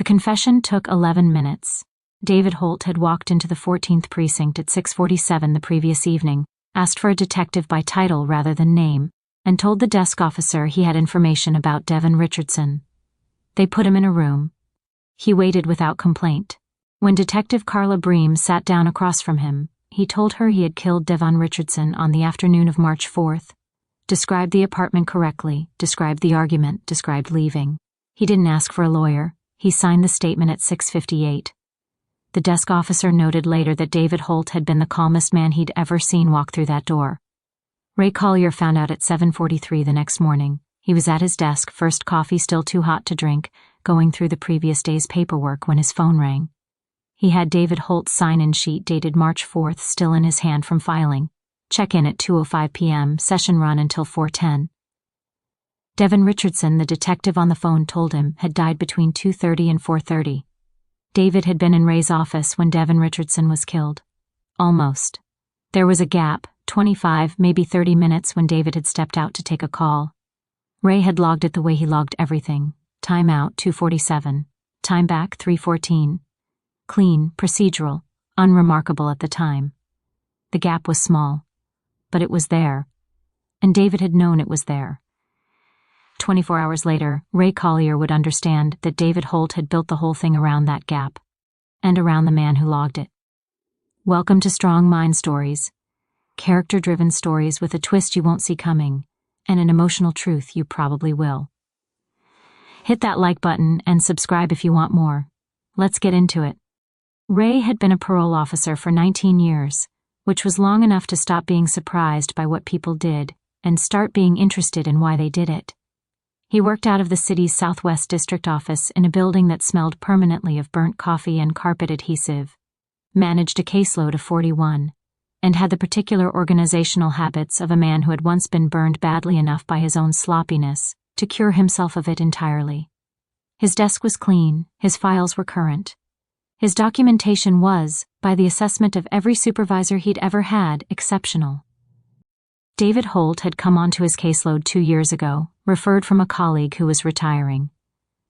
The confession took 11 minutes. David Holt had walked into the 14th precinct at 6:47 the previous evening, asked for a detective by title rather than name, and told the desk officer he had information about Devon Richardson. They put him in a room. He waited without complaint. When Detective Carla Bream sat down across from him, he told her he had killed Devon Richardson on the afternoon of March 4th, described the apartment correctly, described the argument, described leaving. He didn't ask for a lawyer. He signed the statement at 6:58. The desk officer noted later that David Holt had been the calmest man he'd ever seen walk through that door. Ray Collier found out at 7:43 the next morning. He was at his desk, first coffee still too hot to drink, going through the previous day's paperwork when his phone rang. He had David Holt's sign-in sheet dated March 4th still in his hand from filing. Check-in at 2:05 p.m., session run until 4:10. Devon Richardson, the detective on the phone told him, had died between 2:30 and 4:30. David had been in Ray's office when Devon Richardson was killed. Almost. There was a gap, 25, maybe 30 minutes when David had stepped out to take a call. Ray had logged it the way he logged everything. Time out, 2:47. Time back, 3:14. Clean, procedural, unremarkable at the time. The gap was small, but it was there, and David had known it was there. 24 hours later, Ray Collier would understand that David Holt had built the whole thing around that gap, and around the man who logged it. Welcome to Strong Mind Stories. Character-driven stories with a twist you won't see coming, and an emotional truth you probably will. Hit that like button and subscribe if you want more. Let's get into it. Ray had been a parole officer for 19 years, which was long enough to stop being surprised by what people did and start being interested in why they did it. He worked out of the city's Southwest District office in a building that smelled permanently of burnt coffee and carpet adhesive, managed a caseload of 41, and had the particular organizational habits of a man who had once been burned badly enough by his own sloppiness to cure himself of it entirely. His desk was clean, his files were current. His documentation was, by the assessment of every supervisor he'd ever had, exceptional. David Holt had come onto his caseload 2 years ago, referred from a colleague who was retiring.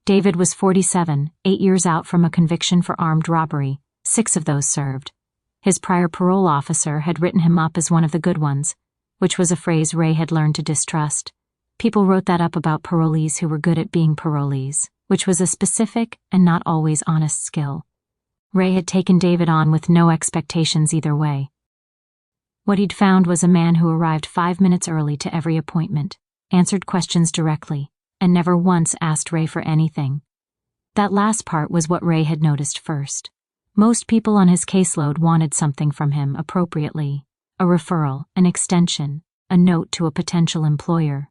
David was 47, 8 years out from a conviction for armed robbery, 6 of those served. His prior parole officer had written him up as one of the good ones, which was a phrase Ray had learned to distrust. People wrote that up about parolees who were good at being parolees, which was a specific and not always honest skill. Ray had taken David on with no expectations either way. What he'd found was a man who arrived 5 minutes early to every appointment, answered questions directly, and never once asked Ray for anything. That last part was what Ray had noticed first. Most people on his caseload wanted something from him appropriately, a referral, an extension, a note to a potential employer.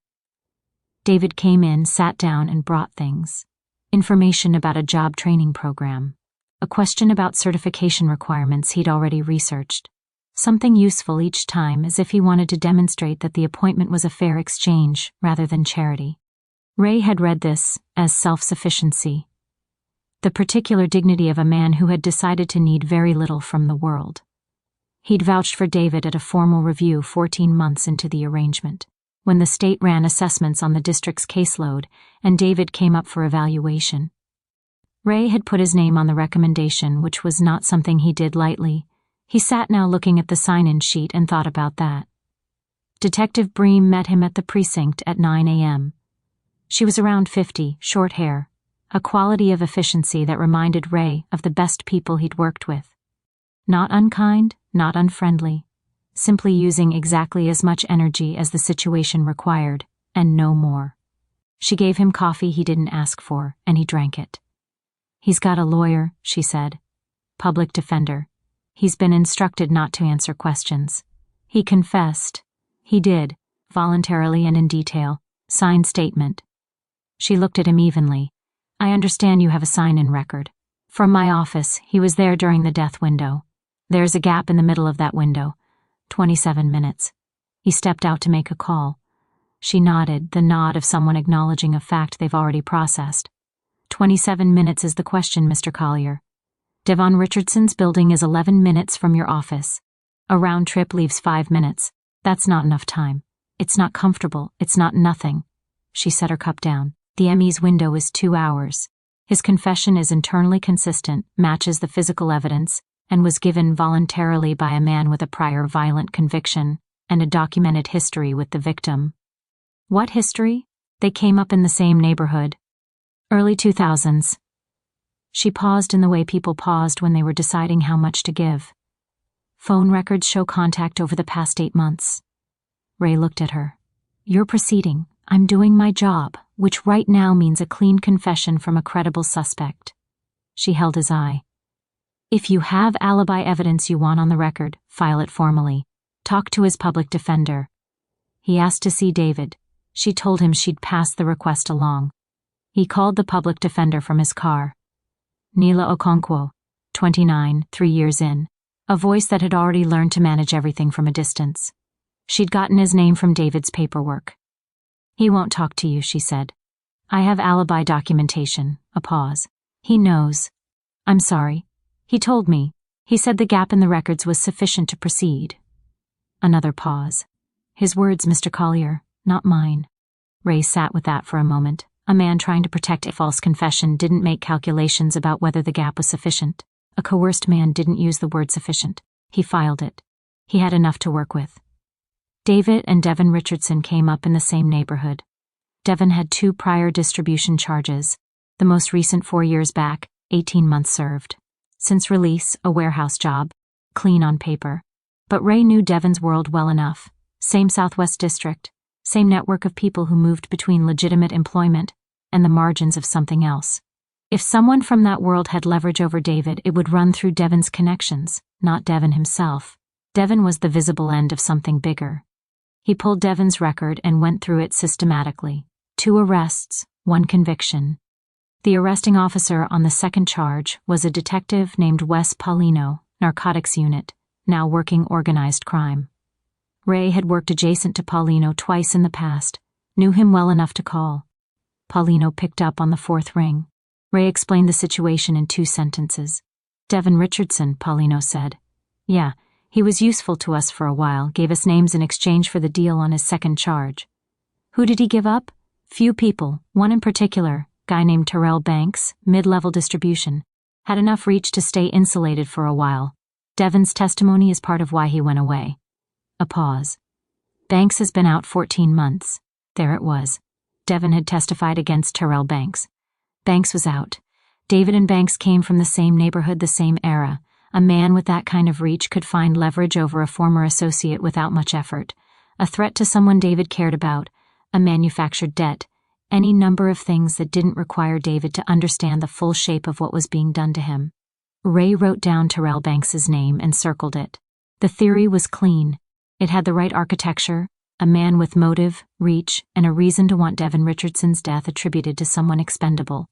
David came in, sat down, and brought things. Information about a job training program. A question about certification requirements he'd already researched. Something useful each time, as if he wanted to demonstrate that the appointment was a fair exchange rather than charity. Ray had read this as self-sufficiency, the particular dignity of a man who had decided to need very little from the world. He'd vouched for David at a formal review 14 months into the arrangement, when the state ran assessments on the district's caseload and David came up for evaluation. Ray had put his name on the recommendation, which was not something he did lightly. He sat now looking at the sign-in sheet and thought about that. Detective Bream met him at the precinct at 9 a.m. She was around 50, short hair, a quality of efficiency that reminded Ray of the best people he'd worked with. Not unkind, not unfriendly, simply using exactly as much energy as the situation required, and no more. She gave him coffee he didn't ask for, and he drank it. "He's got a lawyer," she said. "Public defender. He's been instructed not to answer questions. He confessed. He did, voluntarily and in detail. Signed statement." She looked at him evenly. "I understand you have a sign-in record. From my office, he was there during the death window. There's a gap in the middle of that window. 27 minutes. He stepped out to make a call." She nodded, the nod of someone acknowledging a fact they've already processed. 27 minutes is the question, Mr. Collier. Devon Richardson's building is 11 minutes from your office. A round trip leaves 5 minutes. That's not enough time. It's not comfortable. It's not nothing. She set her cup down. The ME's window is 2 hours. His confession is internally consistent, matches the physical evidence, and was given voluntarily by a man with a prior violent conviction and a documented history with the victim. What history? They came up in the same neighborhood. Early 2000s. She paused in the way people paused when they were deciding how much to give. Phone records show contact over the past 8 months. Ray looked at her. You're proceeding. I'm doing my job, which right now means a clean confession from a credible suspect. She held his eye. If you have alibi evidence you want on the record, file it formally. Talk to his public defender. He asked to see David. She told him she'd pass the request along. He called the public defender from his car. Nila Okonkwo, 29, 3 years in. A voice that had already learned to manage everything from a distance. She'd gotten his name from David's paperwork. He won't talk to you, she said. I have alibi documentation. A pause. He knows. I'm sorry. He told me. He said the gap in the records was sufficient to proceed. Another pause. His words, Mr. Collier, not mine. Ray sat with that for a moment. A man trying to protect a false confession didn't make calculations about whether the gap was sufficient. A coerced man didn't use the word sufficient. He filed it. He had enough to work with. David and Devin Richardson came up in the same neighborhood. Devin had 2 prior distribution charges, the most recent 4 years back, 18 months served. Since release, a warehouse job, clean on paper. But Ray knew Devin's world well enough. Same Southwest District, same network of people who moved between legitimate employment and the margins of something else. If someone from that world had leverage over David, it would run through Devin's connections, not Devin himself. Devin was the visible end of something bigger. He pulled Devin's record and went through it systematically. 2 arrests, 1 conviction. The arresting officer on the second charge was a detective named Wes Paulino, Narcotics Unit, now working organized crime. Ray had worked adjacent to Paulino twice in the past, knew him well enough to call. Paulino picked up on the 4th ring. Ray explained the situation in 2 sentences. Devin Richardson, Paulino said. Yeah, he was useful to us for a while, gave us names in exchange for the deal on his second charge. Who did he give up? Few people, one in particular, guy named Terrell Banks, mid-level distribution. Had enough reach to stay insulated for a while. Devin's testimony is part of why he went away. A pause. Banks has been out 14 months. There it was. Devin had testified against Terrell Banks. Banks was out. David and Banks came from the same neighborhood, the same era. A man with that kind of reach could find leverage over a former associate without much effort. A threat to someone David cared about. A manufactured debt. Any number of things that didn't require David to understand the full shape of what was being done to him. Ray wrote down Terrell Banks's name and circled it. The theory was clean. It had the right architecture, a man with motive, reach, and a reason to want Devin Richardson's death attributed to someone expendable.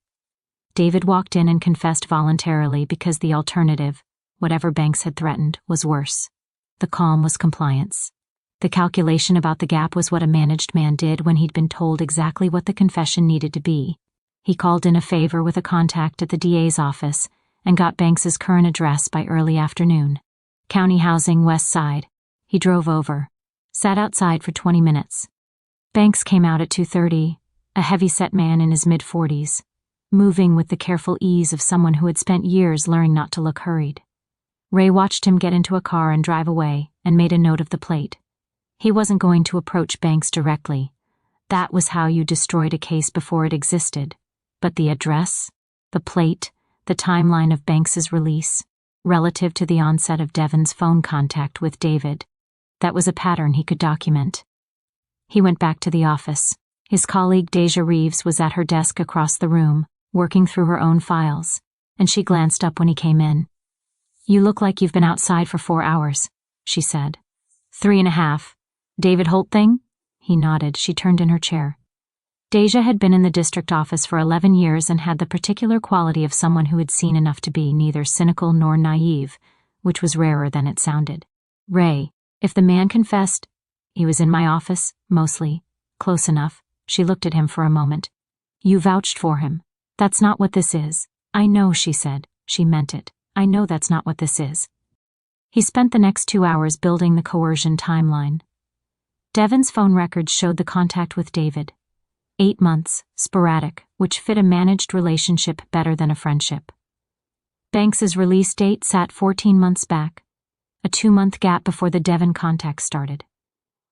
David walked in and confessed voluntarily because the alternative, whatever Banks had threatened, was worse. The calm was compliance. The calculation about the gap was what a managed man did when he'd been told exactly what the confession needed to be. He called in a favor with a contact at the DA's office and got Banks's current address by early afternoon. County Housing, West Side. He drove over. Sat outside for 20 minutes. Banks came out at 2:30, a heavy-set man in his mid-40s, moving with the careful ease of someone who had spent years learning not to look hurried. Ray watched him get into a car and drive away and made a note of the plate. He wasn't going to approach Banks directly. That was how you destroyed a case before it existed. But the address, the plate, the timeline of Banks's release, relative to the onset of Devin's phone contact with David, that was a pattern he could document. He went back to the office. His colleague Deja Reeves was at her desk across the room, working through her own files, and she glanced up when he came in. You look like you've been outside for 4 hours, she said. 3.5. David Holt thing? He nodded. She turned in her chair. Deja had been in the district office for 11 years and had the particular quality of someone who had seen enough to be neither cynical nor naive, which was rarer than it sounded. Ray, if the man confessed, he was in my office, mostly, close enough. She looked at him for a moment. You vouched for him. That's not what this is. I know, she said. She meant it. I know that's not what this is. He spent the next 2 hours building the coercion timeline. Devin's phone records showed the contact with David. 8 months, sporadic, which fit a managed relationship better than a friendship. Banks's release date sat 14 months back, a 2-month gap before the Devon contacts started,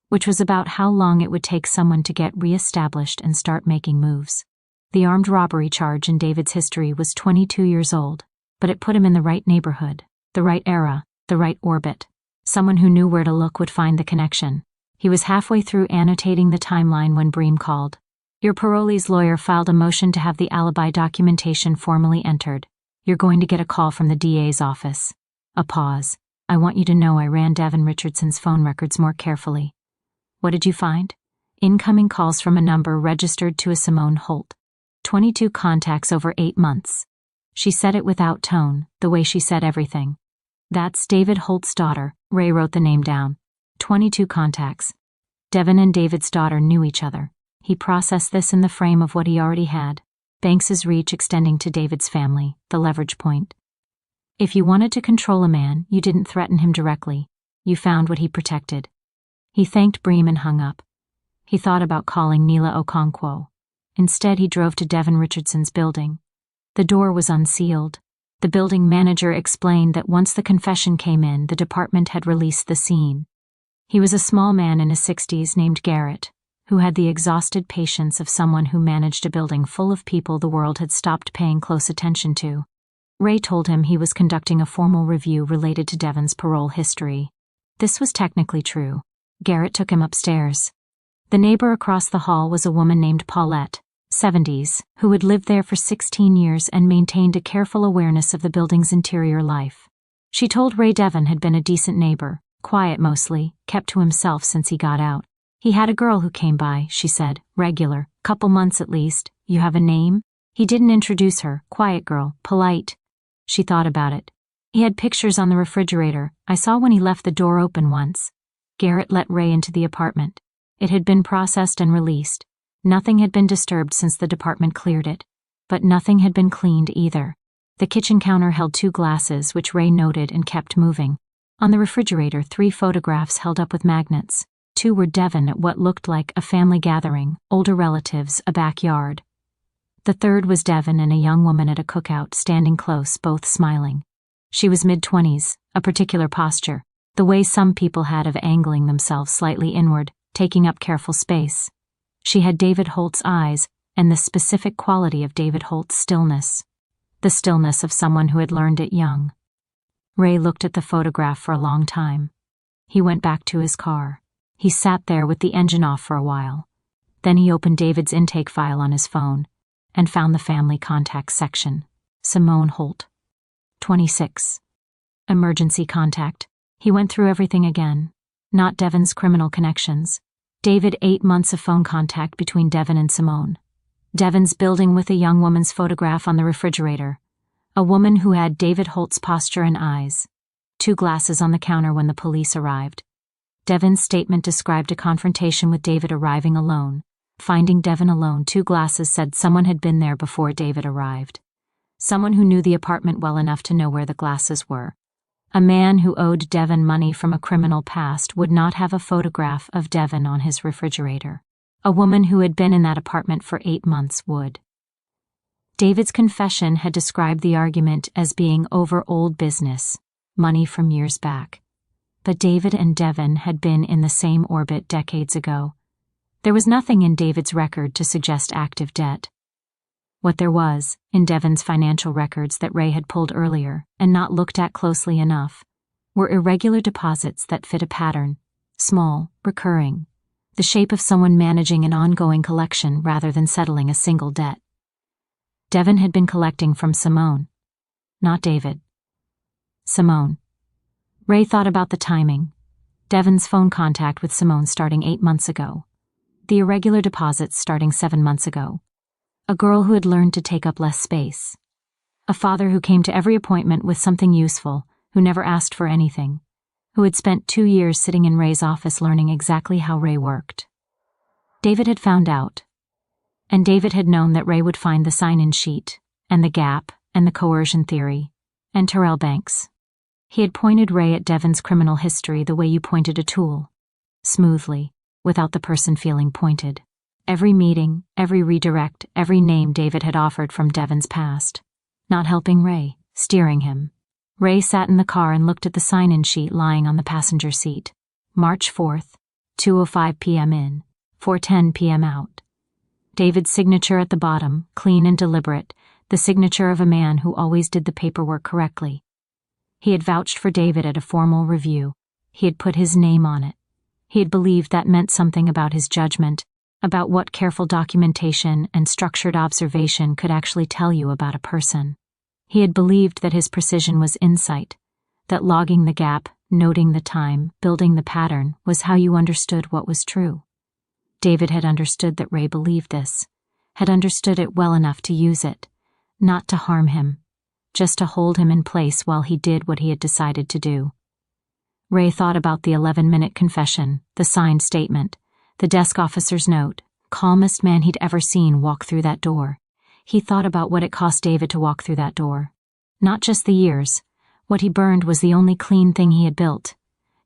which was about how long it would take someone to get re-established and start making moves. The armed robbery charge in David's history was 22 years old, but it put him in the right neighborhood, the right era, the right orbit. Someone who knew where to look would find the connection. He was halfway through annotating the timeline when Bream called. Your parolee's lawyer filed a motion to have the alibi documentation formally entered. You're going to get a call from the DA's office. A pause. I want you to know I ran Devon Richardson's phone records more carefully. What did you find? Incoming calls from a number registered to a Simone Holt. 22 contacts over 8 months. She said it without tone, the way she said everything. That's David Holt's daughter. Ray wrote the name down. 22 contacts. Devon and David's daughter knew each other. He processed this in the frame of what he already had. Banks's reach extending to David's family, the leverage point. If you wanted to control a man, you didn't threaten him directly. You found what he protected. He thanked Bream and hung up. He thought about calling Neela Okonkwo. Instead, he drove to Devon Richardson's building. The door was unsealed. The building manager explained that once the confession came in, the department had released the scene. He was a small man in his 60s named Garrett, who had the exhausted patience of someone who managed a building full of people the world had stopped paying close attention to. Ray told him he was conducting a formal review related to Devon's parole history. This was technically true. Garrett took him upstairs. The neighbor across the hall was a woman named Paulette, 70s, who had lived there for 16 years and maintained a careful awareness of the building's interior life. She told Ray Devon had been a decent neighbor, quiet mostly, kept to himself since he got out. He had a girl who came by, she said, regular, couple months at least. You have a name? He didn't introduce her, quiet girl, polite. She thought about it. He had pictures on the refrigerator. I saw when he left the door open once. Garrett let Ray into the apartment. It had been processed and released. Nothing had been disturbed since the department cleared it. But nothing had been cleaned either. The kitchen counter held 2 glasses, which Ray noted and kept moving. On the refrigerator, 3 photographs held up with magnets. 2 were Devon at what looked like a family gathering, older relatives, a backyard. The 3rd was Devon and a young woman at a cookout, standing close, both smiling. She was mid-20s, a particular posture, the way some people had of angling themselves slightly inward, taking up careful space. She had David Holt's eyes, and the specific quality of David Holt's stillness. The stillness of someone who had learned it young. Ray looked at the photograph for a long time. He went back to his car. He sat there with the engine off for a while. Then he opened David's intake file on his phone and found the family contacts section. Simone Holt. 26. Emergency contact. He went through everything again. Not Devon's criminal connections. David 8 months of phone contact between Devon and Simone. Devon's building with a young woman's photograph on the refrigerator. A woman who had David Holt's posture and eyes. 2 glasses on the counter when the police arrived. Devon's statement described a confrontation with David arriving alone. Finding Devon alone, 2 glasses said someone had been there before David arrived. Someone who knew the apartment well enough to know where the glasses were. A man who owed Devon money from a criminal past would not have a photograph of Devon on his refrigerator. A woman who had been in that apartment for 8 months would. David's confession had described the argument as being over old business, money from years back. But David and Devon had been in the same orbit decades ago. There was nothing in David's record to suggest active debt. What there was, in Devon's financial records that Ray had pulled earlier and not looked at closely enough, were irregular deposits that fit a pattern, small, recurring, the shape of someone managing an ongoing collection rather than settling a single debt. Devon had been collecting from Simone, not David. Simone. Ray thought about the timing. Devon's phone contact with Simone starting 8 months ago. The irregular deposits starting 7 months ago. A girl who had learned to take up less space. A father who came to every appointment with something useful, who never asked for anything, who had spent 2 years sitting in Ray's office learning exactly how Ray worked. David had found out. And David had known that Ray would find the sign-in sheet, and the gap, and the coercion theory, and Terrell Banks. He had pointed Ray at Devon's criminal history the way you pointed a tool. Smoothly, without the person feeling pointed. Every meeting, every redirect, every name David had offered from Devon's past. Not helping Ray, steering him. Ray sat in the car and looked at the sign-in sheet lying on the passenger seat. March 4th, 2:05 p.m. in, 4:10 p.m. out. David's signature at the bottom, clean and deliberate, the signature of a man who always did the paperwork correctly. He had vouched for David at a formal review. He had put his name on it. He had believed that meant something about his judgment, about what careful documentation and structured observation could actually tell you about a person. He had believed that his precision was insight, that logging the gap, noting the time, building the pattern was how you understood what was true. David had understood that Ray believed this, had understood it well enough to use it, not to harm him, just to hold him in place while he did what he had decided to do. Ray thought about the 11-minute confession, the signed statement, the desk officer's note, calmest man he'd ever seen walk through that door. He thought about what it cost David to walk through that door. Not just the years. What he burned was the only clean thing he had built.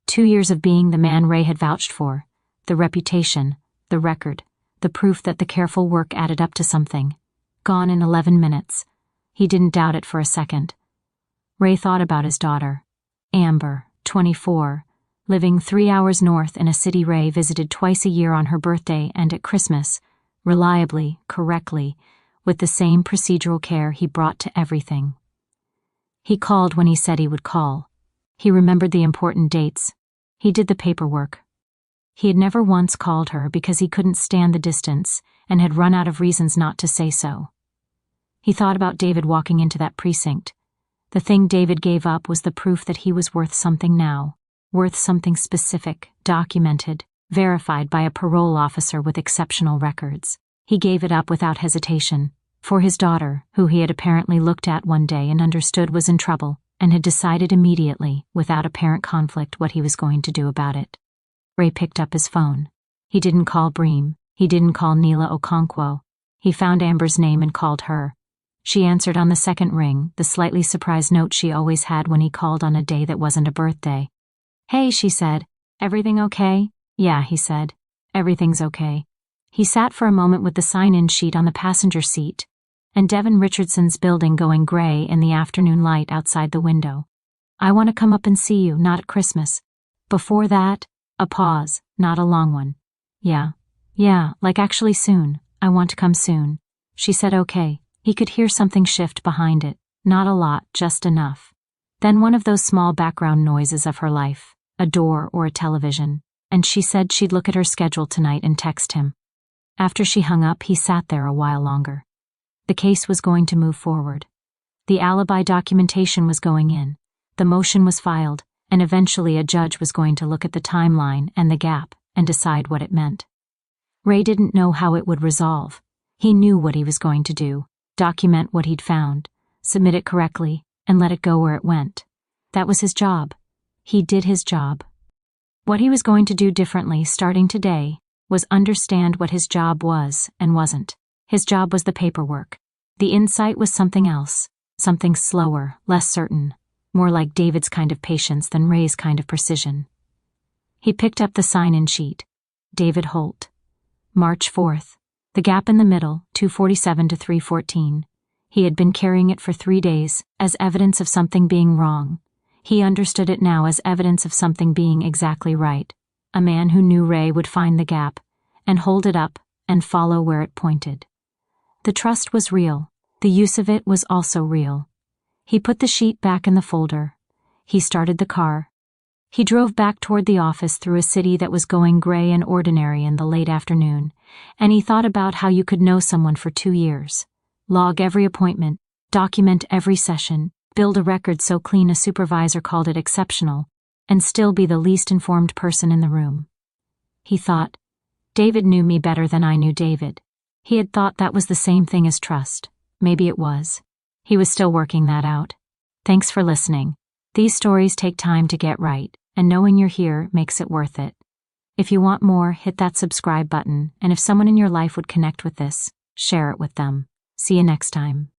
2 years of being the man Ray had vouched for. The reputation, the record, the proof that the careful work added up to something. Gone in 11 minutes. He didn't doubt it for a second. Ray thought about his daughter, Amber, 24, living 3 hours north in a city Ray visited twice a year on her birthday and at Christmas, reliably, correctly, with the same procedural care he brought to everything. He called when he said he would call. He remembered the important dates. He did the paperwork. He had never once called her because he couldn't stand the distance and had run out of reasons not to say so. He thought about David walking into that precinct. The thing David gave up was the proof that he was worth something now, worth something specific, documented, verified by a parole officer with exceptional records. He gave it up without hesitation, for his daughter, who he had apparently looked at one day and understood was in trouble, and had decided immediately, without apparent conflict, what he was going to do about it. Ray picked up his phone. He didn't call Bream. He didn't call Neela Okonkwo. He found Amber's name and called her. She answered on the second ring, the slightly surprised note she always had when he called on a day that wasn't a birthday. "Hey," she said. "Everything okay?" "Yeah," he said. "Everything's okay." He sat for a moment with the sign-in sheet on the passenger seat, and Devon Richardson's building going gray in the afternoon light outside the window. "I want to come up and see you, not at Christmas." Before that, a pause, not a long one. Yeah, like actually soon. I want to come soon." She said okay. He could hear something shift behind it. Not a lot, just enough. Then one of those small background noises of her life, a door or a television, and she said she'd look at her schedule tonight and text him. After she hung up, he sat there a while longer. The case was going to move forward. The alibi documentation was going in. The motion was filed, and eventually a judge was going to look at the timeline and the gap and decide what it meant. Ray didn't know how it would resolve. He knew what he was going to do. Document what he'd found, submit it correctly, and let it go where it went. That was his job. He did his job. What he was going to do differently starting today was understand what his job was and wasn't. His job was the paperwork. The insight was something else, something slower, less certain, more like David's kind of patience than Ray's kind of precision. He picked up the sign-in sheet. David Holt. March 4th. The gap in the middle, 2:47 to 3:14. He had been carrying it for 3 days, as evidence of something being wrong. He understood it now as evidence of something being exactly right. A man who knew Ray would find the gap, and hold it up, and follow where it pointed. The trust was real. The use of it was also real. He put the sheet back in the folder. He started the car. He drove back toward the office through a city that was going gray and ordinary in the late afternoon, and he thought about how you could know someone for 2 years. Log every appointment, document every session, build a record so clean a supervisor called it exceptional, and still be the least informed person in the room. He thought, David knew me better than I knew David. He had thought that was the same thing as trust. Maybe it was. He was still working that out. Thanks for listening. These stories take time to get right, and knowing you're here makes it worth it. If you want more, hit that subscribe button, and if someone in your life would connect with this, share it with them. See you next time.